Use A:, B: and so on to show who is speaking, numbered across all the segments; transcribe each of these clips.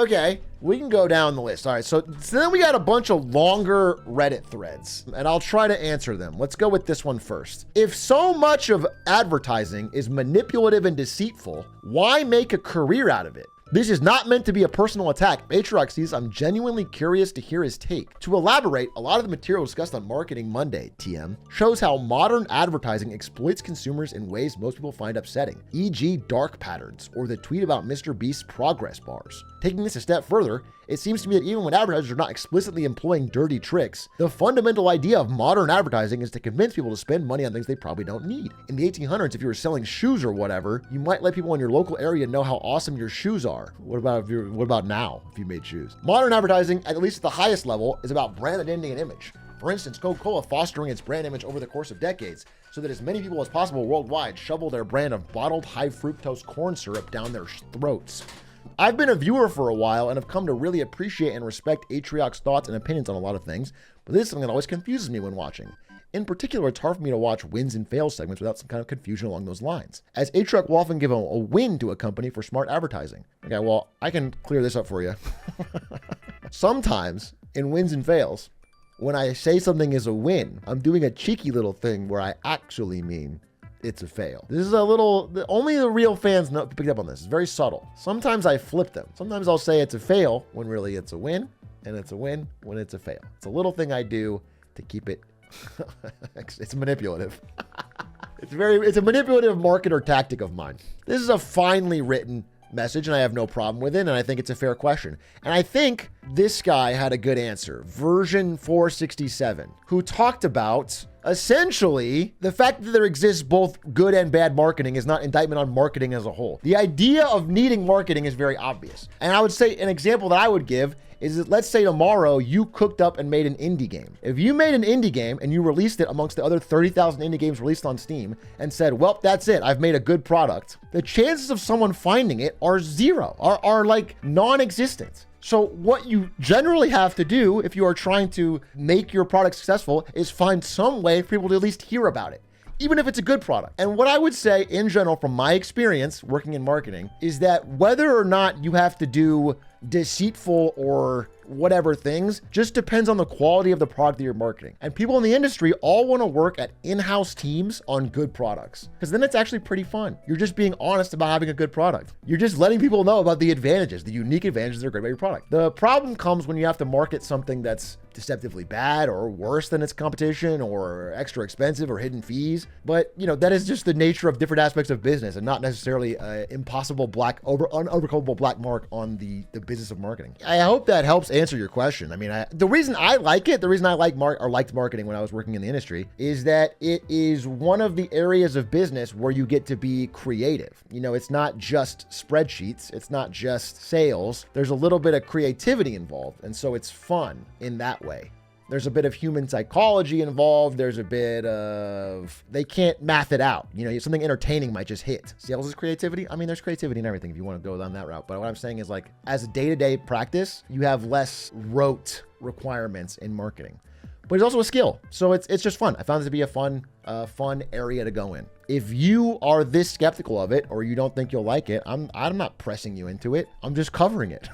A: Okay, we can go down the list. All right, so then we got a bunch of longer Reddit threads, and I'll try to answer them. Let's go with this one first. If so much of advertising is manipulative and deceitful, why make a career out of it? This is not meant to be a personal attack. Aatrox sees I'm genuinely curious to hear his take. To elaborate, a lot of the material discussed on Marketing Monday, TM, shows how modern advertising exploits consumers in ways most people find upsetting, e.g. dark patterns, or the tweet about Mr. Beast's progress bars. Taking this a step further, it seems to me that even when advertisers are not explicitly employing dirty tricks, the fundamental idea of modern advertising is to convince people to spend money on things they probably don't need. In the 1800s, if you were selling shoes or whatever, you might let people in your local area know how awesome your shoes are. What about now if you made shoes? Modern advertising, at least at the highest level, is about brand identity and image. For instance, Coca-Cola fostering its brand image over the course of decades so that as many people as possible worldwide shovel their brand of bottled high fructose corn syrup down their throats. I've been a viewer for a while and have come to really appreciate and respect Aatrox's thoughts and opinions on a lot of things, but this is something that always confuses me when watching. In particular, it's hard for me to watch wins and fails segments without some kind of confusion along those lines, as Aatrox will often give a win to a company for smart advertising. Okay, well, I can clear this up for you. Sometimes, in wins and fails, when I say something is a win, I'm doing a cheeky little thing where I actually mean it's a fail. This is a little, only the real fans picked up on this. It's very subtle. Sometimes I flip them. Sometimes I'll say it's a fail when really it's a win, and it's a win when it's a fail. It's a little thing I do to keep it, it's manipulative. It's a manipulative marketer tactic of mine. This is a finely written message, and I have no problem with it, and I think it's a fair question. And I think this guy had a good answer, version 467, who talked about essentially the fact that there exists both good and bad marketing is not indictment on marketing as a whole. The idea of needing marketing is very obvious. And I would say an example that I would give is that let's say tomorrow you cooked up and made an indie game. If you made an indie game and you released it amongst the other 30,000 indie games released on Steam and said, well, that's it, I've made a good product, the chances of someone finding it are zero, are like non-existent. So what you generally have to do if you are trying to make your product successful is find some way for people to at least hear about it, even if it's a good product. And what I would say in general, from my experience working in marketing, is that whether or not you have to do deceitful or whatever things just depends on the quality of the product that you're marketing. And people in the industry all want to work at in-house teams on good products, because then it's actually pretty fun. You're just being honest about having a good product. You're just letting people know about the advantages, the unique advantages that are great about your product. The problem comes when you have to market something that's deceptively bad or worse than its competition or extra expensive or hidden fees. But that is just the nature of different aspects of business and not necessarily an impossible unovercomable black mark on the business of marketing. I hope that helps answer your question. I mean, the reason I liked marketing when I was working in the industry is that it is one of the areas of business where you get to be creative. It's not just spreadsheets. It's not just sales. There's a little bit of creativity involved. And so it's fun in that way. There's a bit of human psychology involved. There's a bit of, they can't math it out. Something entertaining might just hit. Sales is creativity. I mean, there's creativity in everything if you want to go down that route. But what I'm saying is, like, as a day-to-day practice, you have less rote requirements in marketing. But it's also a skill. So it's just fun. I found it to be a fun area to go in. If you are this skeptical of it or you don't think you'll like it, I'm not pressing you into it. I'm just covering it.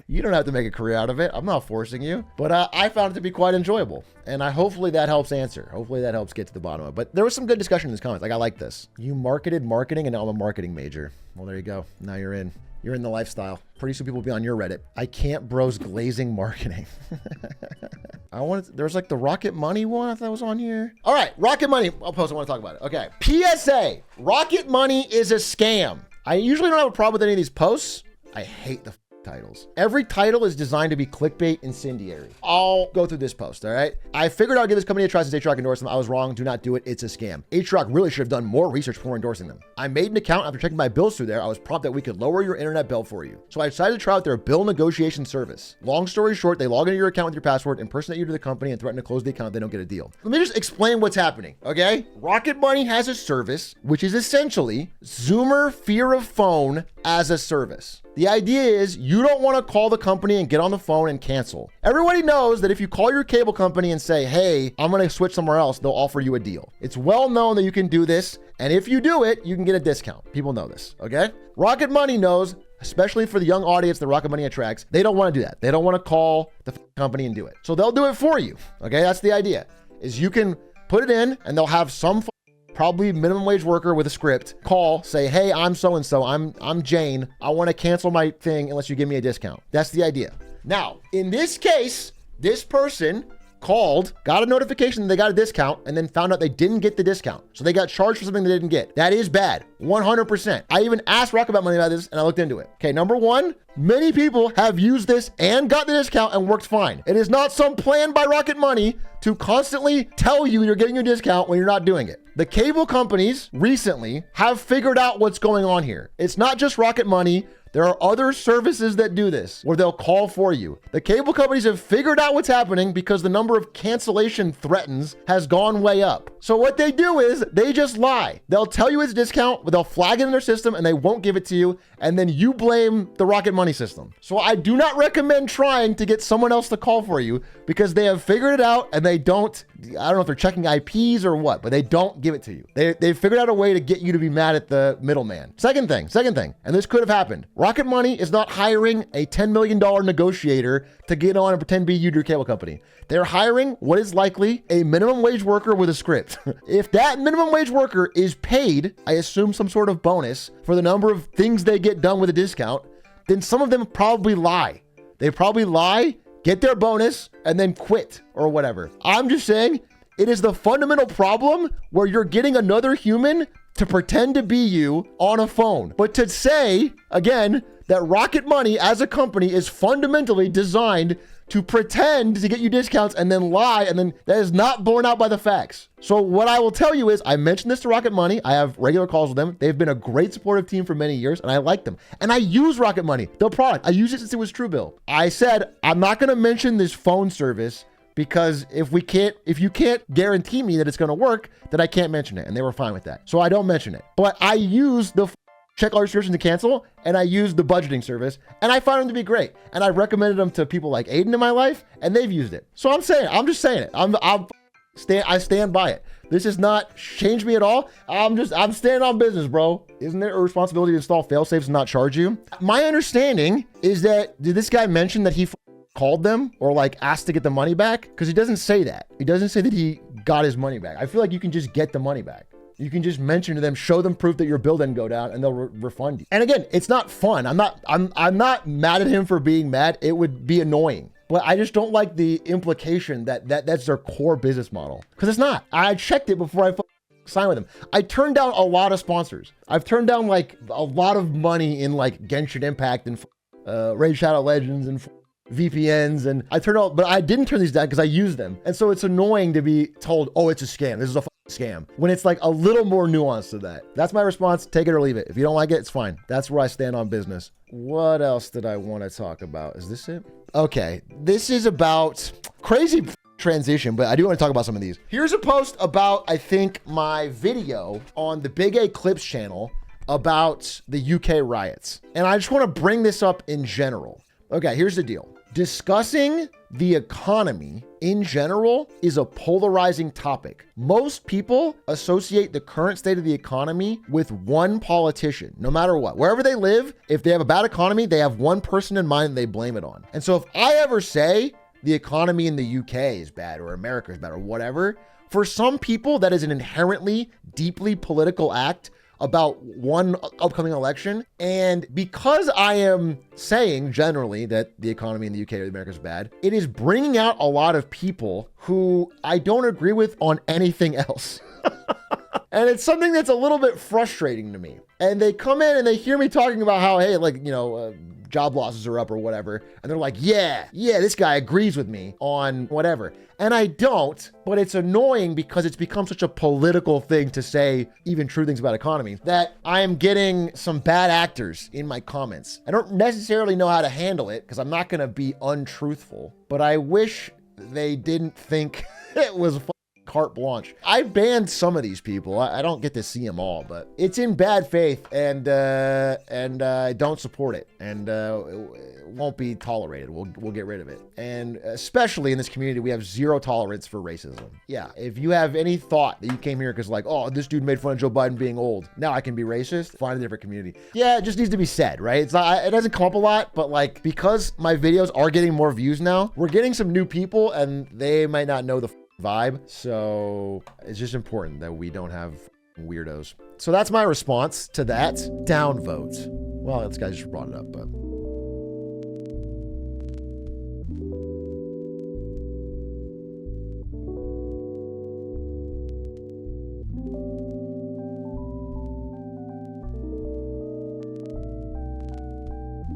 A: You don't have to make a career out of it. I'm not forcing you, but I found it to be quite enjoyable. And hopefully that helps answer. Hopefully that helps get to the bottom of it. But there was some good discussion in these comments. Like, I like this. You marketed marketing and now I'm a marketing major. Well, there you go. Now you're in. You're in the lifestyle. Pretty soon people will be on your Reddit. I can't bros glazing marketing. There's like the Rocket Money one I thought was on here. All right, Rocket Money. I'll post. I want to talk about it. Okay. PSA. Rocket Money is a scam. I usually don't have a problem with any of these posts. I hate the titles. Every title is designed to be clickbait incendiary. I'll go through this post, all right? I figured I'd give this company a try since Aatrox endorsed them. I was wrong. Do not do it. It's a scam. Aatrox really should have done more research before endorsing them. I made an account after checking my bills through there. I was prompted that we could lower your internet bill for you. So I decided to try out their bill negotiation service. Long story short, they log into your account with your password, impersonate you to the company, and threaten to close the account if they don't get a deal. Let me just explain what's happening, okay? Rocket Money has a service, which is essentially Zoomer Fear of Phone as a service. The idea is you don't want to call the company and get on the phone and cancel. Everybody knows that if you call your cable company and say, hey, I'm going to switch somewhere else, they'll offer you a deal. It's well known that you can do this. And if you do it, you can get a discount. People know this, okay? Rocket Money knows especially for the young audience that Rocket Money attracts. They don't want to do that. They don't want to call the company and do it. So they'll do it for you. Okay, that's the idea, is you can put it in and they'll have some probably minimum wage worker with a script call, say, hey, I'm so-and-so, I'm Jane. I want to cancel my thing unless you give me a discount. That's the idea. Now, in this case, this person called, got a notification they got a discount, and then found out they didn't get the discount. So they got charged for something they didn't get. That is bad, 100%. I even asked Rocket Money about this and I looked into it. Okay, number one, many people have used this and got the discount and worked fine. It is not some plan by Rocket Money to constantly tell you you're getting your discount when you're not doing it. The cable companies recently have figured out what's going on here. It's not just Rocket Money. There are other services that do this where they'll call for you. The cable companies have figured out what's happening because the number of cancellation threatens has gone way up. So what they do is they just lie. They'll tell you it's a discount, but they'll flag it in their system and they won't give it to you. And then you blame the Rocket Money system. So I do not recommend trying to get someone else to call for you because they have figured it out and they don't, I don't know if they're checking IPs or what, but they don't give it to you. They've figured out a way to get you to be mad at the middleman. Second thing, and this could have happened. Rocket Money is not hiring a $10 million negotiator to get on and pretend to be you to your cable company. They're hiring what is likely a minimum wage worker with a script. If that minimum wage worker is paid, I assume some sort of bonus for the number of things they get done with a discount, then some of them probably lie. They probably lie, get their bonus, and then quit or whatever. I'm just saying it is the fundamental problem where you're getting another human to pretend to be you on a phone. But to say, again, that Rocket Money as a company is fundamentally designed to pretend to get you discounts and then lie, and then that is not borne out by the facts. So what I will tell you is I mentioned this to Rocket Money. I have regular calls with them. They've been a great supportive team for many years and I like them. And I use Rocket Money, the product. I use it since it was Truebill. I said, I'm not going to mention this phone service because if you can't guarantee me that it's going to work, then I can't mention it. And they were fine with that. So I don't mention it. But I use the check all your subscriptions to cancel, and I use the budgeting service, and I found them to be great. And I recommended them to people like Aiden in my life, and they've used it. So I'm just saying it. I stand by it. This has not changed me at all. I'm standing on business, bro. Isn't it a responsibility to install fail-safes and not charge you? My understanding is that, did this guy mention that he called them or like asked to get the money back? Because he doesn't say that. He doesn't say that he got his money back. I feel like you can just get the money back. You can just mention to them, show them proof that your bill didn't go down, and they'll refund you. And again, it's not fun. I'm not mad at him for being mad. It would be annoying. But I just don't like the implication that that's their core business model. Because it's not. I checked it before I signed with them. I turned down a lot of sponsors. I've turned down like a lot of money in like Genshin Impact and Raid Shadow Legends and VPNs, and I turned out, but I didn't turn these down because I use them. And so it's annoying to be told, oh, it's a scam. This is a scam, when it's like a little more nuanced to that. That's my response. Take it or leave it. If you don't like it, it's fine. That's where I stand on business. What else did I want to talk about? Is this it? Okay. This is about crazy transition, but I do want to talk about some of these. Here's a post about, I think, my video on the Big A Clips channel about the UK riots. And I just want to bring this up in general. Okay, here's the deal. Discussing the economy in general is a polarizing topic. Most people associate the current state of the economy with one politician, no matter what. Wherever they live, if they have a bad economy, they have one person in mind they blame it on. And so if I ever say the economy in the UK is bad or America is bad or whatever, for some people, that is an inherently deeply political act about one upcoming election. And because I am saying generally that the economy in the UK or America is bad, it is bringing out a lot of people who I don't agree with on anything else. And it's something that's a little bit frustrating to me. And they come in and they hear me talking about how, hey, like, you know, job losses are up or whatever. And they're like, yeah, this guy agrees with me on whatever. And I don't, but it's annoying because it's become such a political thing to say even true things about economy that I am getting some bad actors in my comments. I don't necessarily know how to handle it because I'm not going to be untruthful, but I wish they didn't think it was carte blanche. I banned some of these people. I don't get to see them all, but it's in bad faith, and I don't support it, and it won't be tolerated. We'll get rid of it. And especially in this community, we have zero tolerance for racism. Yeah, if you have any thought that you came here because like, oh, this dude made fun of Joe Biden being old, now I can be racist, find a different community. Yeah, it just needs to be said, right? It's not, it doesn't come up a lot, but like, because my videos are getting more views now, we're getting some new people and they might not know the vibe. So it's just important that we don't have weirdos. So that's my response to that. Downvote. Well, this guy just brought it up, but